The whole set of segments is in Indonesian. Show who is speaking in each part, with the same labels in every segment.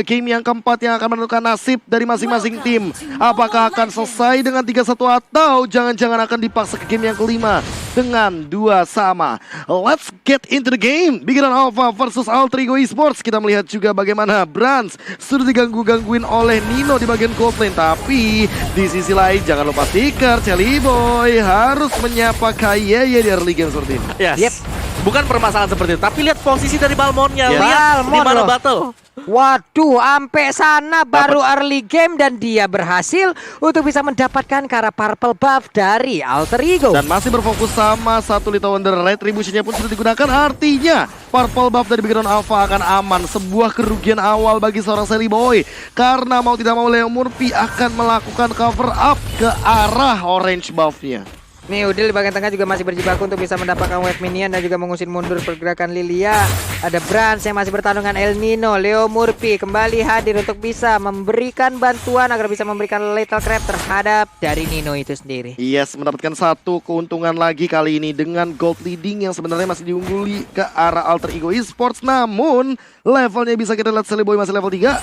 Speaker 1: Game yang keempat yang akan menentukan nasib dari masing-masing tim. Apakah akan selesai dengan 3-1 atau jangan-jangan akan dipaksa ke game yang kelima dengan 2 sama. Let's get into the game. Bikinan Alpha versus Alter Ego Esports. Kita melihat juga bagaimana Brans sudah diganggu-gangguin oleh Nino di bagian gold lane. Tapi di sisi lain jangan lupa stiker Celi Boy harus menyapa Kayeye di early game seperti ini.
Speaker 2: Yes.
Speaker 3: Yep.
Speaker 2: Bukan permasalahan seperti itu, tapi lihat posisi dari Balmonnya.
Speaker 1: Yes.
Speaker 2: Lihat di mana
Speaker 3: Balmon loh.
Speaker 2: battle.
Speaker 3: Waduh, sampai sana baru early game dan dia berhasil untuk bisa mendapatkan cara purple buff dari Alter Ego.
Speaker 1: Dan masih berfokus sama satu Little Wonder. Retribution-nya pun sudah digunakan. Artinya purple buff dari Background Alpha akan aman. Sebuah kerugian awal bagi seorang Celi Boy. Karena mau tidak mau Leo Murphy akan melakukan cover up ke arah orange buff-nya.
Speaker 3: Nih Udil di bagian tengah juga masih berjibaku untuk bisa mendapatkan wave minion dan juga mengusir mundur pergerakan Lilia. Ada Brans yang masih bertarung dengan El Nino. Leo Murphy kembali hadir untuk bisa memberikan bantuan agar bisa memberikan lethal trap terhadap dari Nino itu sendiri.
Speaker 1: Yes, mendapatkan satu keuntungan lagi kali ini dengan gold leading yang sebenarnya masih diungguli ke arah Alter Ego Esports. Namun levelnya bisa kita lihat Celi Boy masih level 3.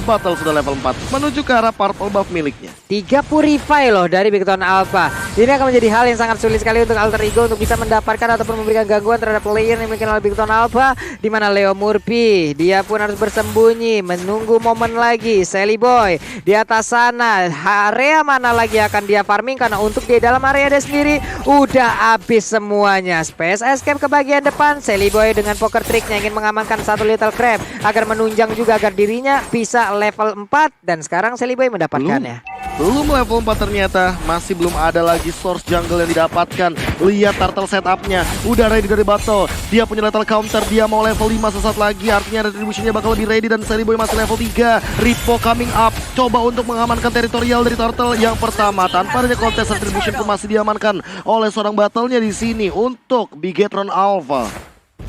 Speaker 1: Battle sudah level 4 menuju ke arah purple buff miliknya.
Speaker 3: 3 purify loh dari Background Alpha. Ini akan menjadi hal yang sangat sulit sekali untuk Alter Ego untuk bisa mendapatkan ataupun memberikan gangguan terhadap player yang dimiliki oleh Background Alpha. Di mana Leo Murphy dia pun harus bersembunyi menunggu momen lagi. Celi Boy di atas sana, area mana lagi akan dia farming karena untuk di dalam area dia sendiri udah habis semuanya. Space escape ke bagian depan. Celi Boy dengan poker tricknya ingin mengamankan satu little crab agar menunjang juga agar dirinya bisa level 4 dan sekarang Celi Boy mendapatkannya.
Speaker 1: Belum level 4 ternyata, masih belum ada lagi source jungle yang didapatkan. Lihat turtle setupnya, udah ready dari battle. Dia punya lethal counter, dia mau level 5 sesaat lagi. Artinya retributionnya bakal lebih ready dan Celi Boy masih level 3. Ripo coming up, coba untuk mengamankan teritorial dari turtle yang pertama. Tanpa adanya kontes retribution pun masih diamankan oleh seorang battlenya di sini untuk Bigetron Alpha.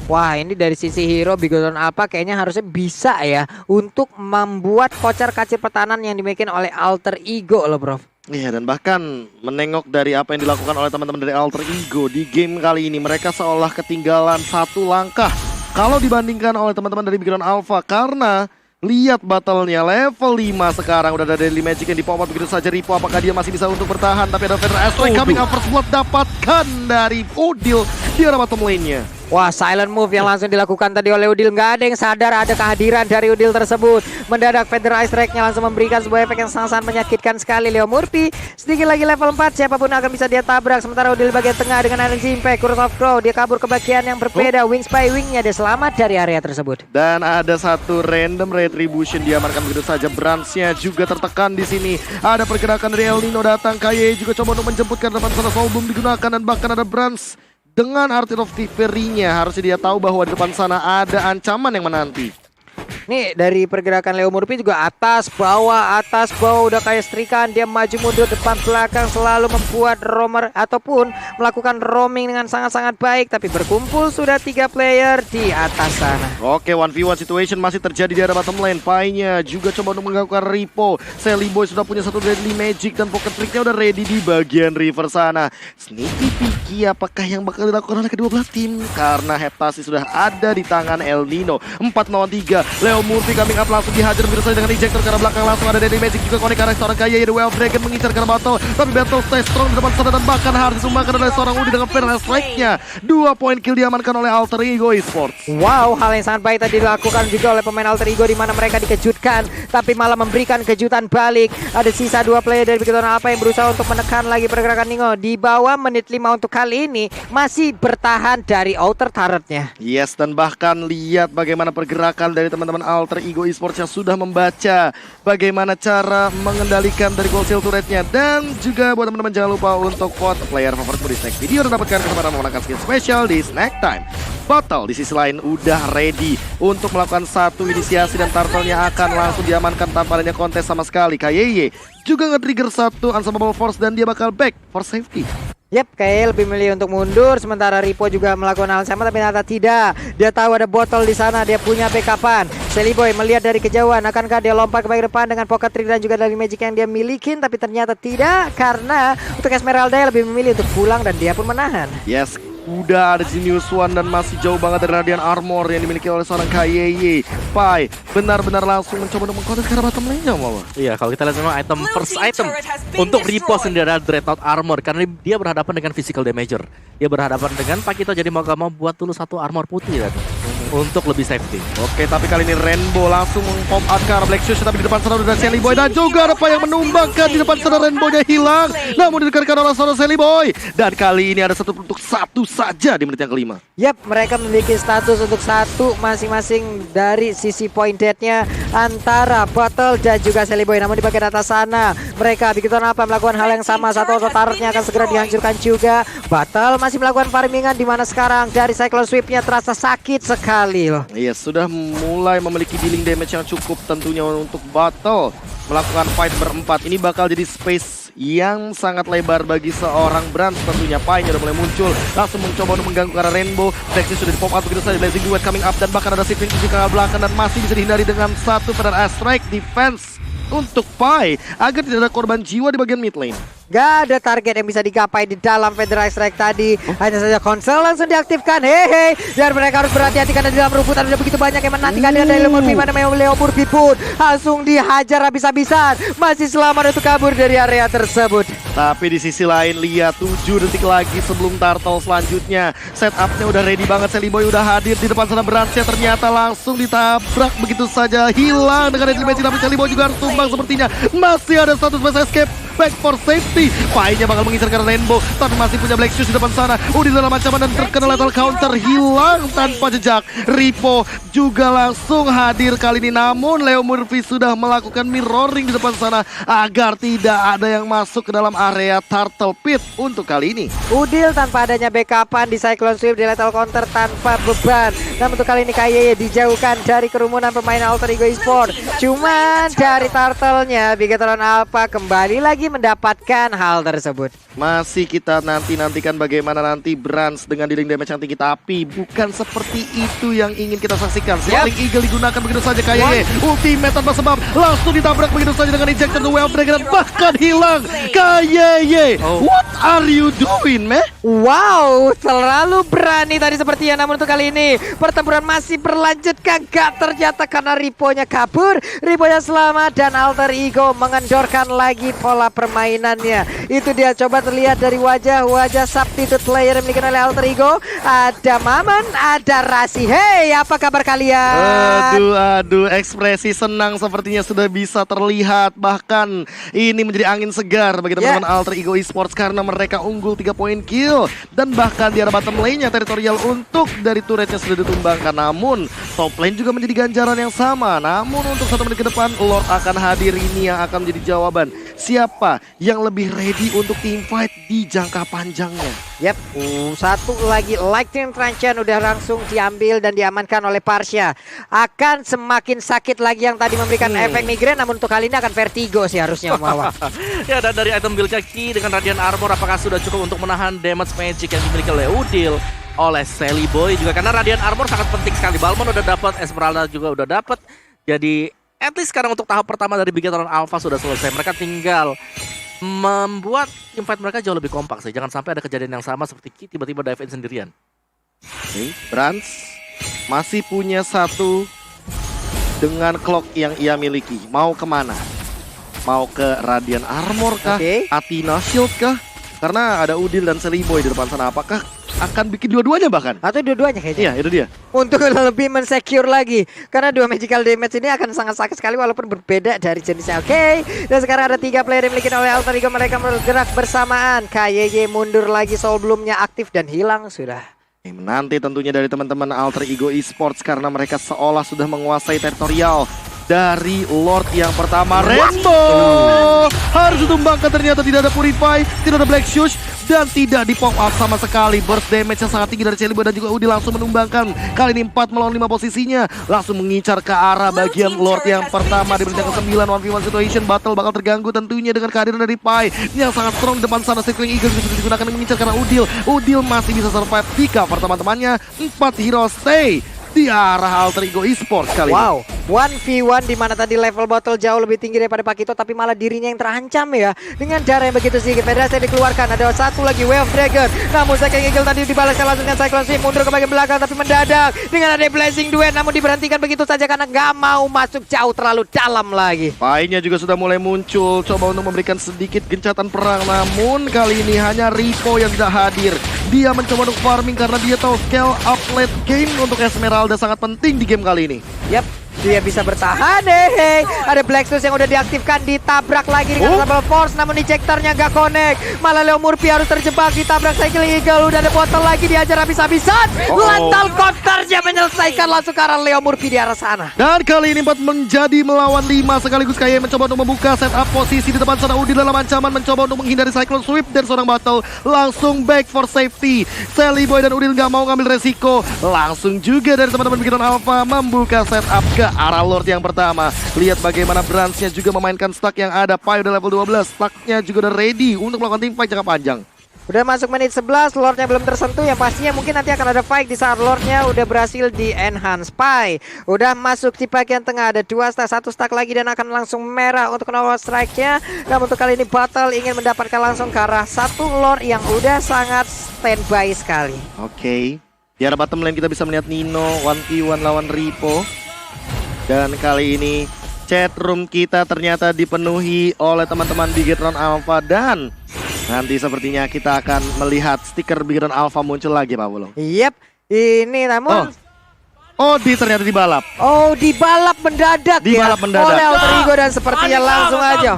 Speaker 3: Wah, ini dari sisi hero Bigetron Alpha kayaknya harusnya bisa ya untuk membuat kocar-kacir pertahanan yang dimiliki oleh Alter Ego loh, Bro.
Speaker 1: Iya, dan bahkan menengok dari apa yang dilakukan oleh teman-teman dari Alter Ego di game kali ini, mereka seolah ketinggalan satu langkah kalau dibandingkan oleh teman-teman dari Bigetron Alpha. Karena lihat battlenya level 5 sekarang udah ada Daily Magic yang dipop begitu saja. Ripo apakah dia masih bisa untuk bertahan, tapi ada Feather Asteroid coming up first blood dapatkan dari Udil di arah bottom lane-nya.
Speaker 3: Wah, silent move yang langsung dilakukan tadi oleh Udil. Nggak ada yang sadar ada kehadiran dari Udil tersebut. Mendadak Feather Ice Strike-nya langsung memberikan sebuah efek yang sangat-sangat menyakitkan sekali. Leo Murphy sedikit lagi level 4. Siapapun akan bisa dia tabrak. Sementara Udil di bagian tengah dengan energy impact. Curse of Crow. Dia kabur ke bagian yang berbeda. Wings by wing-nya dia selamat dari area tersebut.
Speaker 1: Dan ada satu random retribution diamankan begitu saja. Brans-nya juga tertekan di sini. Ada pergerakan dari El Nino datang. Kayeye juga coba untuk menjemputkan depan sana. Belum digunakan dan bahkan ada Brans dengan Art of Thievery-nya. Harusnya dia tahu bahwa di depan sana ada ancaman yang menanti.
Speaker 3: Nih dari pergerakan Leo Murphy juga atas bawah udah kayak setrikaan. Dia maju mundur depan belakang selalu membuat roamer ataupun melakukan roaming dengan sangat-sangat baik. Tapi berkumpul sudah 3 player di atas sana.
Speaker 1: Oke, 1v1 situation masih terjadi di arah bottom lane. Pai-nya juga coba untuk mengganggukan Ripo. Celi Boy sudah punya satu Deadly Magic dan pocket trick-nya udah ready di bagian river sana. Sneaky peeky apakah yang bakal dilakukan oleh kedua belah tim? Karena Heptasi sudah ada di tangan El Nino. 4 lawan 3. Leo Murphy coming up langsung dihajar begitu saja dengan ejector ke arah belakang. Langsung ada Deadly Magic juga konek ke arah seorang Kayeye. The Wild Dragon mengincar ke arah battle. Tapi battle stay strong di depan sana dan bahkan harus disumbangkan oleh seorang Udi dengan Feather Strike-nya. 2 poin kill diamankan oleh Alter Ego Esports.
Speaker 3: Wow, hal yang sangat baik tadi dilakukan juga oleh pemain Alter Ego di mana mereka dikejutkan tapi malah memberikan kejutan balik. Ada sisa 2 player dari Bigetron Alpha yang berusaha untuk menekan lagi pergerakan Nino. Di bawah menit 5 untuk kali ini masih bertahan dari outer turret-nya.
Speaker 1: Yes, dan bahkan lihat bagaimana pergerakan dari teman-teman Alter Ego Esports yang sudah membaca bagaimana cara mengendalikan dari gold seal turret-nya. Dan juga buat teman-teman jangan lupa untuk vote player favoritmu di snack video dan dapatkan kesempatan memenangkan skin spesial di Snack Time. Battle di sisi lain udah ready untuk melakukan satu inisiasi dan turtle-nya akan langsung diamankan tanpa adanya kontes sama sekali. Kayeye juga nge-trigger satu Unstoppable Force dan dia bakal back for safety.
Speaker 3: Yap, kayak lebih milih untuk mundur. Sementara Ripo juga melakukan hal sama tapi ternyata tidak. Dia tahu ada botol di sana. Dia punya backupan. Celi Boy melihat dari kejauhan. Akankah dia lompat ke bagian depan dengan pocket trick dan juga dari magic yang dia milikin? Tapi ternyata tidak. Karena untuk Esmeralda lebih memilih untuk pulang dan dia pun menahan.
Speaker 1: Yes, Udah ada Genius One dan masih jauh banget dari Radiant Armor yang dimiliki oleh seorang KYY. Pai benar-benar langsung mencoba untuk mengkontes ke arah bottom lane-nya, Mama.
Speaker 2: Iya, kalau kita lihat memang first item untuk Repo sendiri adalah Dreadnought Armor karena dia berhadapan dengan physical damager. Dia berhadapan dengan Pakito, jadi mau gak mau buat dulu satu armor putih kan, untuk lebih safety.
Speaker 1: Oke, tapi kali ini Rainbow langsung meng-pop out ke arah Black Shoes, tapi di depan sana udah Sally Boy dan juga ada yang menumbangkan di depan sana. Rainbow-nya hilang, namun didekarkan oleh seorang Sally Boy. Dan kali ini ada untuk satu saja di menit yang kelima.
Speaker 3: Yap, mereka memiliki status untuk satu masing-masing dari sisi point dead-nya antara Bottle dan juga Sally Boy. Namun di bagian atas sana mereka begitu apa melakukan hal yang sama. Satu auto turret-nya akan segera dihancurkan juga. Bottle masih melakukan farmingan di mana sekarang dari Cyclone Sweep-nya terasa sakit sekali loh.
Speaker 1: Iya, sudah mulai memiliki dealing damage yang cukup tentunya untuk Battle melakukan fight berempat. Ini bakal jadi space yang sangat lebar bagi seorang Brand tentunya. Pai udah mulai muncul, langsung mencoba untuk mengganggu ke arah Rainbow. Flexi sudah di pop out begitu saja, Blazing Duet coming up dan bahkan ada Sifin di belakang dan masih bisa dihindari dengan satu Feather Strike defense untuk Pai agar tidak ada korban jiwa di bagian mid lane.
Speaker 3: Gak ada target yang bisa digapai di dalam Federal Strike tadi. Hanya saja konsel langsung diaktifkan. Hehe. Dan mereka harus berhati-hati karena di dalam rumput ada begitu banyak yang menantikan dari Leo Murphy. Mana Leo Murphy pun langsung dihajar habis-habisan. Masih selamat untuk kabur dari area tersebut.
Speaker 1: Tapi di sisi lain lihat 7 detik lagi sebelum turtle selanjutnya. Setupnya udah ready banget. Sally Boy udah hadir di depan sana. Beransnya ternyata langsung ditabrak begitu saja. Hilang dengan damage, tapi Sally Boy juga harus tumbang sepertinya. Masih ada status base escape. Back for safety. Pai-nya bakal mengincar ke Rainbow, tapi masih punya Black Shoes di depan sana. Udah dalam ancaman dan terkena lethal counter, hilang tanpa jejak. Repo juga langsung hadir kali ini, namun Leo Murphy sudah melakukan mirroring di depan sana agar tidak ada yang masuk ke dalam area Turtle Pit untuk kali ini.
Speaker 3: Udil tanpa adanya backupan di Cyclone Sweep di lethal counter tanpa beban. Dan untuk kali ini KYY dijauhkan dari kerumunan pemain Alter Ego Esports. Cuman dari Turtle-nya Bigetron Alpha kembali lagi mendapatkan hal tersebut.
Speaker 1: Masih kita nantikan bagaimana nanti Brands dengan dealing damage yang tinggi, tapi bukan seperti itu yang ingin kita saksikan. Sling Eagle digunakan begitu saja KYY. Ultimate tanpa sebab langsung ditabrak begitu saja dengan injector the Wave Dragon dan bahkan hilang. KYY, what are you doing, meh?
Speaker 3: Wow, terlalu berani tadi sepertinya. Namun untuk kali ini pertempuran masih berlanjut. Gak ternyata karena Repo-nya kabur, Repo-nya selamat dan Alter Ego mengendorkan lagi pola permainannya. Itu dia, coba terlihat dari wajah-wajah substitute player yang dimiliki oleh Alter Ego. Ada Maman, ada Rasi. Hey, apa kabar kalian?
Speaker 1: Aduh, ekspresi senang sepertinya sudah bisa terlihat. Bahkan ini menjadi angin segar bagi teman-teman Alter Ego Esports karena mereka unggul 3 poin kill. Dan bahkan di arah bottom lane-nya teritorial untuk dari turretnya sudah ditumbangkan. Namun top lane juga menjadi ganjaran yang sama. Namun untuk 1 menit ke depan Lord akan hadir, ini yang akan menjadi jawaban. Siapa yang lebih ready untuk teamfight di jangka panjangnya?
Speaker 3: Yap, satu lagi Lightning Transient udah langsung diambil dan diamankan oleh Parsha. Akan semakin sakit lagi yang tadi memberikan efek migrain, namun untuk kali ini akan vertigo sih harusnya Mawa.
Speaker 2: Ya, dan dari item build kaki dengan Radiant Armor apakah sudah cukup untuk menahan damage magic yang dimiliki oleh Udil, oleh Sally Boy juga, karena Radiant Armor sangat penting sekali. Balmon udah dapat, Esmeralda juga udah dapat. Jadi at least sekarang untuk tahap pertama dari Bigetron Alpha sudah selesai. Mereka tinggal membuat teamfight mereka jauh lebih kompak sih. Jangan sampai ada kejadian yang sama seperti Ki tiba-tiba dive in sendirian.
Speaker 1: Brands masih punya satu dengan clock yang ia miliki. Mau kemana? Mau ke Radiant Armor kah? Athena Shield kah? Karena ada Udil dan Sally Boy di depan sana. Apakah akan bikin dua-duanya bahkan?
Speaker 3: Atau dua-duanya kayaknya?
Speaker 1: Iya, itu dia.
Speaker 3: Untuk lebih mensecure lagi. Karena 2 magical damage ini akan sangat sakit sekali walaupun berbeda dari jenisnya. Oke. Dan sekarang ada 3 player yang dimiliki oleh Alter Ego. Mereka bergerak bersamaan. KYY mundur lagi, Soul Bloom-nya aktif dan hilang sudah.
Speaker 1: Menanti tentunya dari teman-teman Alter Ego Esports karena mereka seolah sudah menguasai teritorial dari Lord yang pertama. Rainbow harus ditumbangkan, ternyata tidak ada Purify, tidak ada Black Shoes, dan tidak di pop up sama sekali. Burst damage yang sangat tinggi dari Sally Boy dan juga Udi langsung menumbangkan. Kali ini 4 melawan 5 posisinya, langsung mengincar ke arah bagian Lord yang pertama. Di menit ke-9 1v1 situation, battle bakal terganggu tentunya dengan kehadiran dari Pai yang sangat strong di depan sana. Sacring Eagle bisa digunakan mengincar karena Udil masih bisa survive di cover teman-temannya. 4 hero stay di arah Alter Ego Esports kali ini.
Speaker 3: 1v1 di mana tadi level botol jauh lebih tinggi daripada Pakito, tapi malah dirinya yang terancam ya. Dengan cara yang begitu sedikit, Federasi yang dikeluarkan. Ada satu lagi Way of Dragon. Namun Second Eagle tadi dibalaskan langsung dengan Cyclone Sweep, mundur ke bagian belakang tapi mendadak. Dengan ada Blessing Duet, namun diberhentikan begitu saja karena nggak mau masuk jauh terlalu dalam lagi.
Speaker 1: Pai-nya juga sudah mulai muncul, coba untuk memberikan sedikit gencatan perang. Namun kali ini hanya Ripo yang tidak hadir. Dia mencoba untuk farming karena dia tahu scale up late game untuk Esmeralda sangat penting di game kali ini.
Speaker 3: Yap, dia bisa bertahan. Ada Black Stars yang udah diaktifkan, ditabrak lagi dengan Double Force, namun ejectornya gak connect. Malah Leo Murphy harus terjebak, ditabrak Cycling Eagle. Udah ada botol lagi, diajar habis-habisan. Lantal counternya menyelesaikan langsung ke arah Leo Murphy di arah sana.
Speaker 1: Dan kali ini 4 menjadi melawan 5 sekaligus Kaye mencoba untuk membuka setup posisi di depan sana. Udin dalam ancaman mencoba untuk menghindari Cyclone Sweep dan seorang battle langsung back for safety. Sally Boy dan Udin gak mau ngambil resiko. Langsung juga dari teman-teman Bikinan Alpha membuka setup ke arah Lord yang pertama. Lihat bagaimana Branch-nya juga memainkan stack yang ada. Pai udah level 12, stack-nya juga udah ready untuk melakukan teamfight jangka panjang.
Speaker 3: Udah masuk menit 11, Lordnya belum tersentuh. Yang pastinya mungkin nanti akan ada fight di saat Lordnya udah berhasil di enhance. Pai udah masuk di bagian tengah, ada 2 stack, 1 stack lagi dan akan langsung merah untuk knowledge strike-nya. Namun untuk kali ini Battle ingin mendapatkan langsung ke arah satu Lord yang udah sangat standby sekali.
Speaker 1: Oke. Di arah bottom lane kita bisa melihat Nino 1v1 lawan Ripo. Dan kali ini chat room kita ternyata dipenuhi oleh teman-teman Bigetron Alpha. Dan nanti sepertinya kita akan melihat stiker Bigetron Alpha muncul lagi, Pak Wulung.
Speaker 3: Yep, ini namun
Speaker 1: Odi ternyata dibalap.
Speaker 3: Dibalap mendadak
Speaker 1: Dibalap
Speaker 3: ya
Speaker 1: mendadak.
Speaker 3: oleh Alter Ego dan sepertinya langsung aja.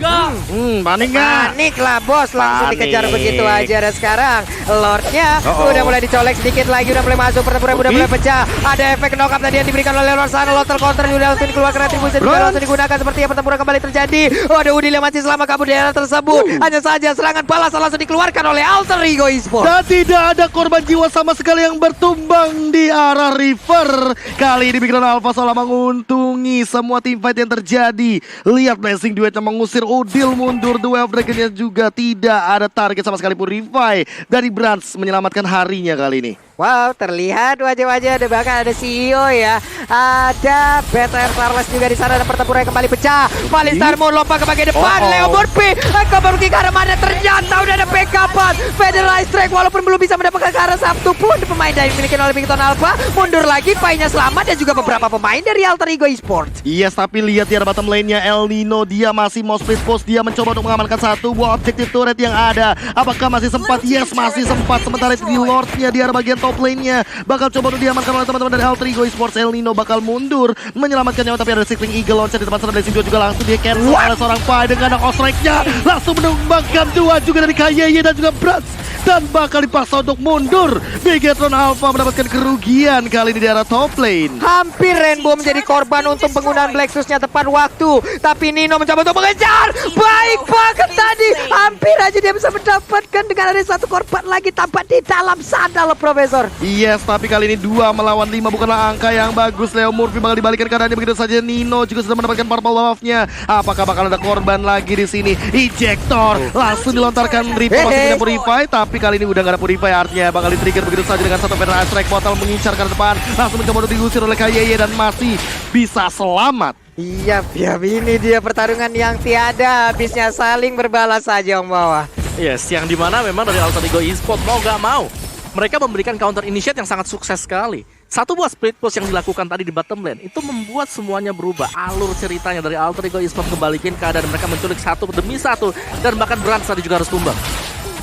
Speaker 1: Panik nggak?
Speaker 3: Panik lah bos, langsung
Speaker 1: Panik.
Speaker 3: dikejar begitu aja. Dan sekarang Lordnya udah mulai dicolek sedikit lagi, udah mulai masuk, pertempuran udah mulai pecah. Ada efek knock up tadi yang diberikan oleh Lord sana. Lord tercounter udah langsung dikeluarkan, retribusi juga langsung digunakan. Sepertinya pertempuran kembali terjadi. Ada Udil yang masih selama kabur di area tersebut. Hanya saja serangan balas langsung dikeluarkan oleh Alter Ego Esports.
Speaker 1: Dan tidak ada korban jiwa sama sekali yang bertumbang di arah River. Kali ini Bigetron Alpha seolah menguntungi semua teamfight yang terjadi. Lihat Blessing Duetnya mengusir Udil mundur. The Way of Dragon-nya juga tidak ada target sama sekali pun. Revive dari Branch menyelamatkan harinya kali ini.
Speaker 3: Wow, terlihat wajah-wajah, ada bahkan ada CEO ya. Ada BTR Starless juga di sana dan pertempuran kembali pecah. Malistar mau lompat ke bagian depan. Leo Murphy kembali ke arah mana, ternyata udah ada backupan. Federal Strike walaupun belum bisa mendapatkan ke arah satu pun pemain dari dimiliki oleh Bigetron Alpha. Mundur lagi, Pai-nya selamat dan juga beberapa pemain dari Alter Ego Esports.
Speaker 1: Yes, tapi lihat di arah bottom lane-nya El Nino. Dia masih mau split post. Dia mencoba untuk mengamankan satu buah objektif turret yang ada. Apakah masih sempat? Yes, masih sempat. Sementara itu di Lord-nya di arah bagian top lane-nya bakal coba untuk diamankan oleh teman-teman dari Alter Ego Esports. El Nino bakal mundur menyelamatkan nyawa, tapi ada Cycling Eagle loncat di depan sana. Blessing juga langsung dia cancel oleh seorang Pai dengan knock strike-nya. Langsung menumbangkan 2 juga dari KYY dan juga Branch. Dan bakal dipaksa untuk mundur. Bigetron Alpha mendapatkan kerugian kali ini di arah top lane.
Speaker 3: Hampir Rainbow menjadi korban untuk penggunaan Black Stars-nya tepat waktu. Tapi Nino mencoba untuk mengejar. Baik banget tadi. Hampir aja dia bisa mendapatkan dengan ada satu korban lagi tampak di dalam sana loh Profesor.
Speaker 1: Yes, tapi kali ini 2 melawan 5 bukanlah angka yang bagus. Leo Murphy bakal dibalikan keadaannya begitu saja. Nino juga sudah mendapatkan purple buff-nya. Apakah bakal ada korban lagi di sini? Ejector langsung dilontarkan. Ripo masih punya Purify, tapi kali ini udah gak ada Purify, artinya bakal di-trigger begitu saja dengan satu Federal Strike. Botol mengincar ke depan, langsung mencoba untuk diusir oleh KYY dan masih bisa selamat.
Speaker 3: Iya, ini dia pertarungan yang tiada habisnya, saling berbalas saja Om Bawah.
Speaker 2: Yes, yang dimana memang dari Alter Ego Esports mau gak mau mereka memberikan counter initiate yang sangat sukses sekali. Satu buah split push yang dilakukan tadi di bottom lane itu membuat semuanya berubah. Alur ceritanya dari Alter Ego Esports kembalikan keadaan mereka menculik satu demi satu, dan bahkan Branch tadi juga harus tumbang.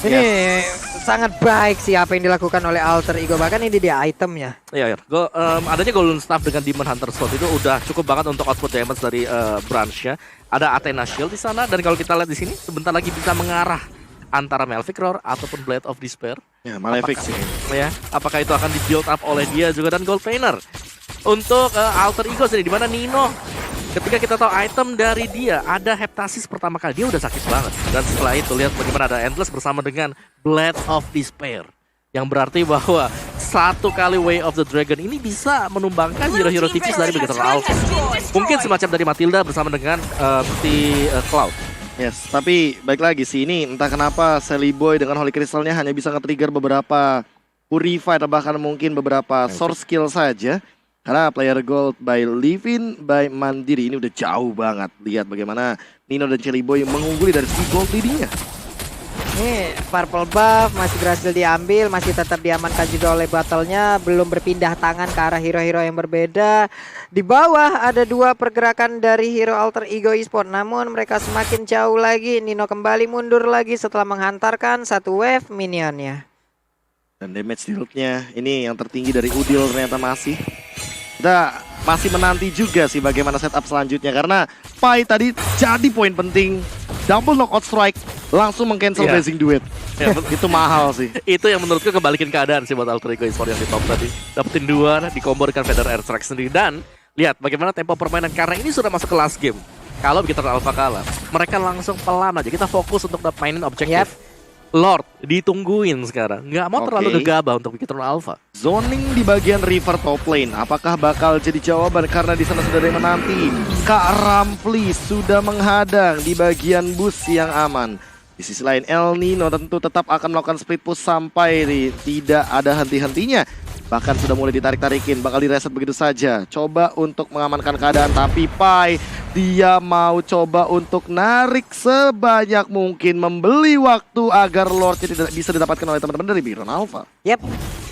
Speaker 3: Ini sangat baik sih apa yang dilakukan oleh Alter Ego, bahkan ini dia itemnya.
Speaker 2: Iya, adanya Golden Staff dengan Demon Hunter Sword itu udah cukup banget untuk output damage dari Branch-nya. Ada Athena Shield di sana, dan kalau kita lihat di sini sebentar lagi bisa mengarah antara Malefic Roar ataupun Blade of Despair.
Speaker 1: Ya, Malefic sih.
Speaker 2: Ya, apakah itu akan di build up oleh dia juga dan Gold Trainer. Untuk Alter Ego sendiri, di mana Nino ketika kita tahu item dari dia ada Heptasis pertama kali, dia udah sakit banget. Dan setelah itu lihat bagaimana ada Endless bersama dengan Blade of Despair, yang berarti bahwa satu kali Way of the Dragon ini bisa menumbangkan hero-hero tipis dari Bigetron Alpha. Mungkin semacam dari Matilda bersama dengan Cloud.
Speaker 1: Yes, tapi baik lagi sih ini entah kenapa Sally Boy dengan Holy Crystal-nya hanya bisa nge-trigger beberapa Purify atau bahkan mungkin beberapa source skill saja. Karena player gold by Livin, by Mandiri ini udah jauh banget. Lihat bagaimana Nino dan Chelly Boy mengungguli dari segi gold leadingnya.
Speaker 3: Nih, purple buff masih berhasil diambil, masih tetap diamankan juga oleh battle-nya, belum berpindah tangan ke arah hero-hero yang berbeda. Di bawah ada 2 pergerakan dari hero Alter Ego Esport, namun mereka semakin jauh lagi. Nino kembali mundur lagi setelah menghantarkan 1 wave minionnya.
Speaker 1: Dan damage deal-nya ini yang tertinggi dari Udil ternyata masih. Kita masih menanti juga sih bagaimana setup selanjutnya. Karena Pai tadi jadi poin penting. Double knockout strike, langsung meng-cancel
Speaker 2: Iya.
Speaker 1: Blazing Duet. Itu mahal sih.
Speaker 2: Itu yang menurutku kebalikin keadaan sih buat Alter Ego Esport yang di top tadi. Dapetin 2, dikomborkan Feather Airstrike sendiri. Dan lihat bagaimana tempo permainan, karena ini sudah masuk ke last game. Kalau Bigetron Alpha kalah, mereka langsung pelan aja. Kita fokus untuk mainin objektif. Lord ditungguin sekarang. Nggak mau terlalu gegabah untuk Bigetron Alpha.
Speaker 1: Zoning di bagian river top lane, apakah bakal jadi jawaban? Karena di sana sudah ada yang menanti. Kak Ramfli sudah menghadang di bagian bus yang aman. Di sisi lain El Nino tentu tetap akan melakukan split push sampai tidak ada henti-hentinya. Bahkan sudah mulai ditarik-tarikin, bakal direset begitu saja. Coba untuk mengamankan keadaan, tapi Pai dia mau coba untuk narik sebanyak mungkin, membeli waktu agar Lordnya tidak bisa didapatkan oleh teman-teman dari Bigetron Alpha.
Speaker 3: Yep.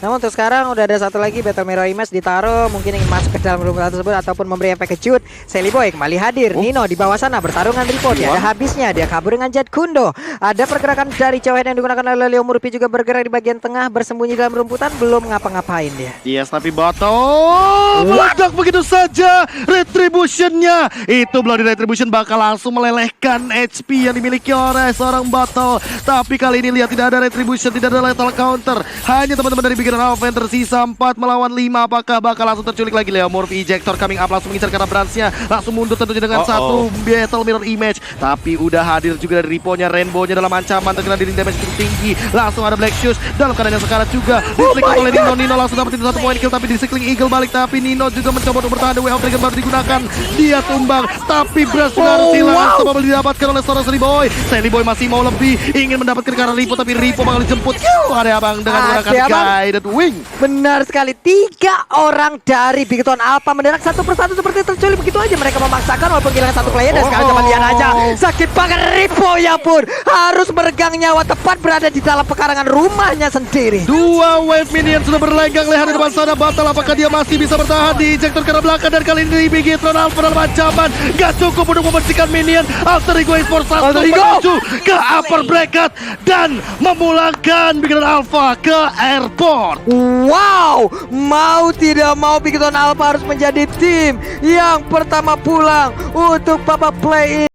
Speaker 3: Namun untuk sekarang udah ada satu lagi Battle Mirror Image ditaruh, mungkin ingin masuk ke dalam rumput tersebut ataupun memberi efek kejut. Sally Boy kembali hadir. Nino di bawah sana bertarung dengan Ripo, dia ada habisnya, dia kabur dengan Jet Kundo. Ada pergerakan dari Chow yang digunakan oleh Leo Murphy juga bergerak di bagian tengah, bersembunyi dalam rumputan, belum ngapa-ngapain dia.
Speaker 1: Yes, tapi botol meledak begitu saja. Retributionnya itu Bloody Retribution bakal langsung melelehkan HP yang dimiliki oleh seorang botol. Tapi kali ini lihat tidak ada Retribution, tidak ada lethal counter. Hanya teman-teman dari Bigetron Alpha yang tersisa 4 melawan 5. Apakah bakal langsung terculik lagi? Leo Murphy ejector coming up, langsung mengincar karena branch-nya, langsung mundur tentunya dengan satu Battle Mirror Image. Tapi udah hadir juga dari Ripo-nya, Rainbow-nya dalam ancaman, terkena dinding damage cukup tinggi. Langsung ada Black Shoes dalam keadaan yang sekarat juga. Diklik oleh Nino, Nino langsung dapetin 1 poin kill, tapi di cycling Eagle balik. Tapi Nino juga mencoba untuk bertahan, The Way of Dragon baru digunakan. Dia tumbang, tapi Brush harus hilang. Coba didapatkan oleh seorang Sally Boy. Sally Boy masih mau lebih, ingin mendapatkan karena Ripo, tapi Ripo bakal dijemput. Ada abang dengan menggunakan Guided Wing.
Speaker 3: Benar sekali, 3 orang dari Bigetron Alpha mendarat satu persatu seperti terculik begitu aja. Mereka memaksakan walaupun kehilangan 1 player, dan sekarang coba lihat aja. Sakit banget Ripo ya pun harus meregang nyawa tepat berada di dalam pekarangan rumahnya sendiri.
Speaker 1: 2 wave minion sudah berlenggang leher di depan sana. Batal apakah dia masih bisa bertahan di ejector ke belakang, dan kali ini Bigetron Alpha dalam ancaman. Gak cukup untuk membersihkan minion. Alter Ego Esport langsung menuju ke upper bracket dan memulangkan Bigetron Alpha ke airport.
Speaker 3: Wow, mau tidak mau Bigetron Alpha harus menjadi tim yang pertama pulang untuk babak play-in.